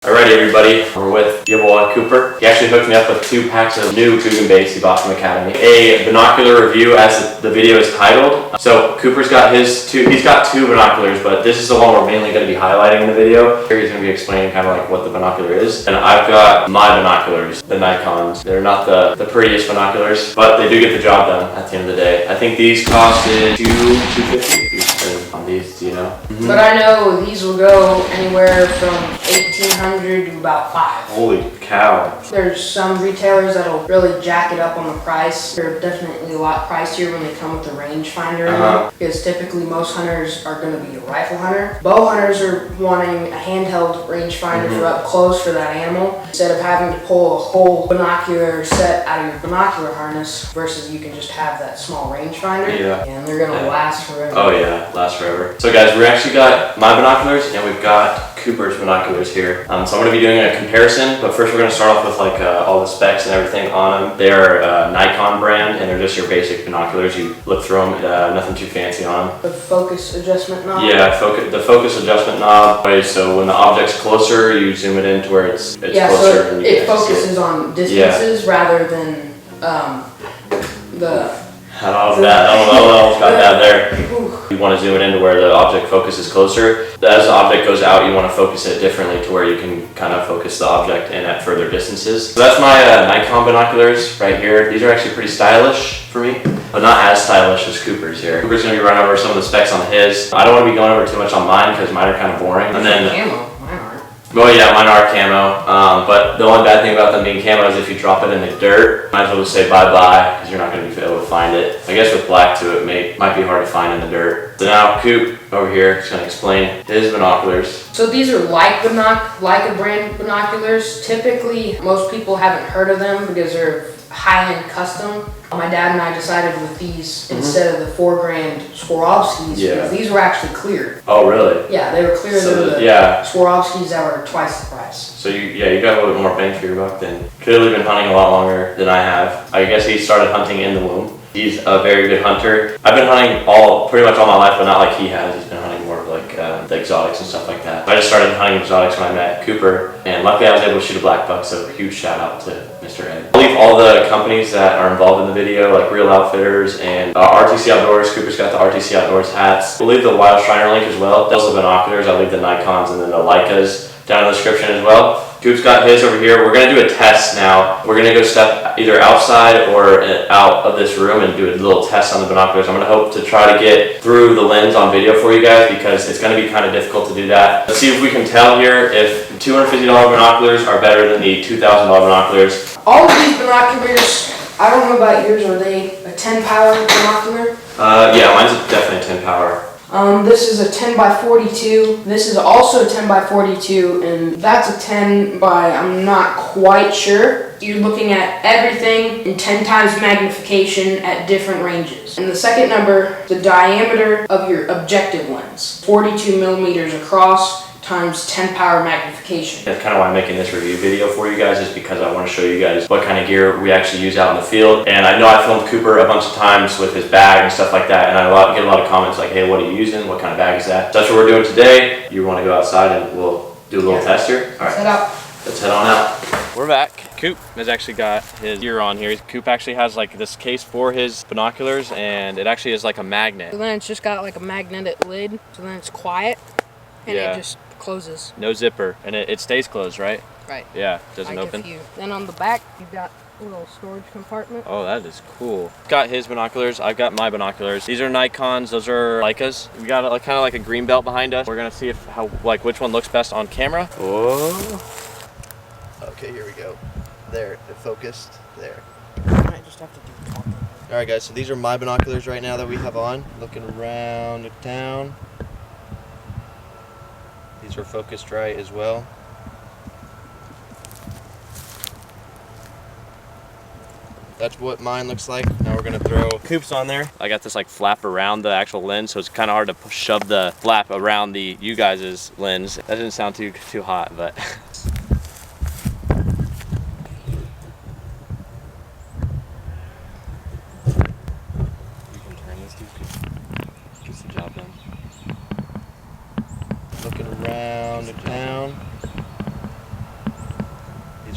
Alrighty everybody, we're with your boy Cooper. He actually hooked me up with 2 packs of new Coogan baits he bought from Academy. A binocular review as the video is titled. So Cooper's got he's got 2 binoculars, but this is the one we're mainly going to be highlighting in the video. Here he's going to be explaining kind of like what the binocular is. And I've got my binoculars, the Nikons. They're not the prettiest binoculars, but they do get the job done at the end of the day. I think these costed $250 on these, do you know? But I know these will go anywhere from $1,800 to about $500. Holy cow. There's some retailers that'll really jack it up on the price. They're definitely a lot pricier when they come with the rangefinder. Because typically most hunters are going to be a rifle hunter. Bow hunters are wanting a handheld rangefinder for up close for that animal. Instead of having to pull a whole binocular set out of your binocular harness versus you can just have that small rangefinder. Yeah. And they're going to last forever. Oh yeah, last forever. So guys, we actually got my binoculars and we've got Cooper's binoculars here. So I'm going to be doing a comparison, but first we're going to start off with like all the specs and everything on them. They are Nikon brand and they're just your basic binoculars. You look through them, nothing too fancy on them. The focus adjustment knob? Yeah, the focus adjustment knob. Okay, so when the object's closer, you zoom it in to where it's closer. So and it focuses on distances rather than the... I don't know if got that there. You want to zoom it in to where the object focus is closer. As the object goes out, you want to focus it differently to where you can kind of focus the object in at further distances. So that's my Nikon binoculars right here. These are actually pretty stylish for me, but not as stylish as Cooper's here. Cooper's going to be running over some of the specs on his. I don't want to be going over too much on mine because mine are kind of boring. And then camo. Mine aren't. Well, yeah, mine are camo, but the only bad thing about them being camo is if you drop it in the dirt, might as well just say bye-bye because you're not going to be able to find it. I guess with black to it might be hard to find in the dirt. So now Coop over here is going to explain his binoculars. So these are Leica brand binoculars. Typically, most people haven't heard of them because they're high-end custom. My dad and I decided with these instead of the $4,000 Swarovskis because these were actually cleared. Oh, really? Yeah, they were cleared. So the Swarovskis that were twice the price. So you got a little bit more bang for your buck then. Clearly been hunting a lot longer than I have. I guess he started hunting in the womb. He's a very good hunter. I've been hunting pretty much all my life, but not like he has. He's been hunting more of like the exotics and stuff like that. I just started hunting exotics when I met Cooper, and luckily I was able to shoot a black buck, so huge shout out to Mr. Ed. I'll leave all the companies that are involved in the video, like Real Outfitters and RTC Outdoors. Cooper's got the RTC Outdoors hats. We'll leave the Wild Shriner link as well. Those are the binoculars. I'll leave the Nikons and then the Leicas down in the description as well. Coop's got his over here. We're going to do a test now. We're going to go step either outside or out of this room and do a little test on the binoculars. I'm going to hope to try to get through the lens on video for you guys because it's going to be kind of difficult to do that. Let's see if we can tell here if $250 binoculars are better than the $2,000 binoculars. All of these binoculars, I don't know about yours, are they a 10 power binocular? Yeah, mine's definitely 10 power. This is a 10 by 42. This is also a 10 by 42, and that's a 10 by, I'm not quite sure. You're looking at everything in 10 times magnification at different ranges. And the second number, the diameter of your objective lens, 42 millimeters across, times 10 power magnification. That's kind of why I'm making this review video for you guys, is because I want to show you guys what kind of gear we actually use out in the field. And I know I filmed Cooper a bunch of times with his bag and stuff like that, and I get a lot of comments like, hey, what are you using? What kind of bag is that? So that's what we're doing today. You want to go outside and we'll do a little test here? All right, let's head on out. We're back. Coop has actually got his gear on here. Coop actually has like this case for his binoculars, and it actually is like a magnet. So then it's just got like a magnetic lid, so then it's quiet, and it just closes. No zipper, and it stays closed, right? Right. Yeah, doesn't open. Then on the back, you've got a little storage compartment. Oh, that is cool. Got his binoculars. I've got my binoculars. These are Nikons. Those are Leicas. We got kind of like a green belt behind us. We're gonna see which one looks best on camera. Oh. Okay, here we go. There, it focused. There. I might just have to do talking. All right, guys. So these are my binoculars right now that we have on. Looking around the town. These are focused right as well. That's what mine looks like. Now we're gonna throw Coops on there. I got this like flap around the actual lens, so it's kind of hard to shove the flap around you guys' lens. That didn't sound too hot, but. You can turn this, dude. Gets the job done. Looking around the town.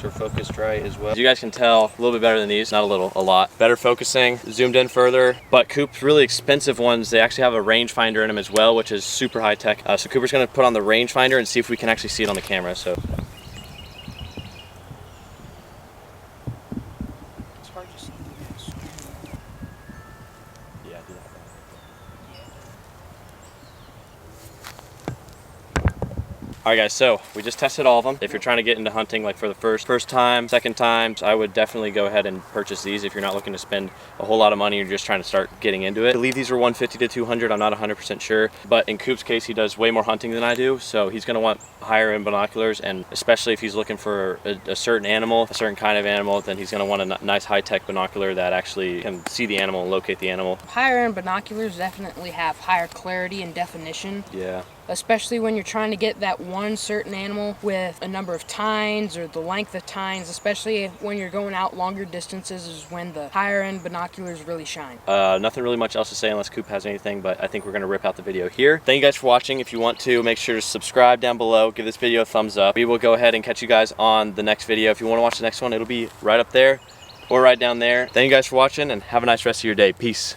are focused right as well. As you guys can tell, a little bit better than these, not a little, a lot. Better focusing, zoomed in further, but Coop's really expensive ones, they actually have a rangefinder in them as well, which is super high tech. So Cooper's gonna put on the rangefinder and see if we can actually see it on the camera, so. It's hard to see. Yeah, do that. Alright guys, so we just tested all of them. If you're trying to get into hunting like for the first time, second time, I would definitely go ahead and purchase these if you're not looking to spend a whole lot of money, you're just trying to start getting into it. I believe these are 150 to 200, I'm not 100% sure, but in Coop's case, he does way more hunting than I do, so he's gonna want higher end binoculars, and especially if he's looking for a certain animal, a certain kind of animal, then he's gonna want a nice high-tech binocular that actually can see the animal and locate the animal. Higher end binoculars definitely have higher clarity and definition. Yeah. Especially when you're trying to get that one certain animal with a number of tines or the length of tines, especially when you're going out longer distances is when the higher end binoculars really shine. Nothing really much else to say unless Coop has anything, but I think we're gonna rip out the video here. Thank you guys for watching. If you want to, make sure to subscribe down below, give this video a thumbs up. We will go ahead and catch you guys on the next video. If you wanna watch the next one, it'll be right up there or right down there. Thank you guys for watching and have a nice rest of your day. Peace.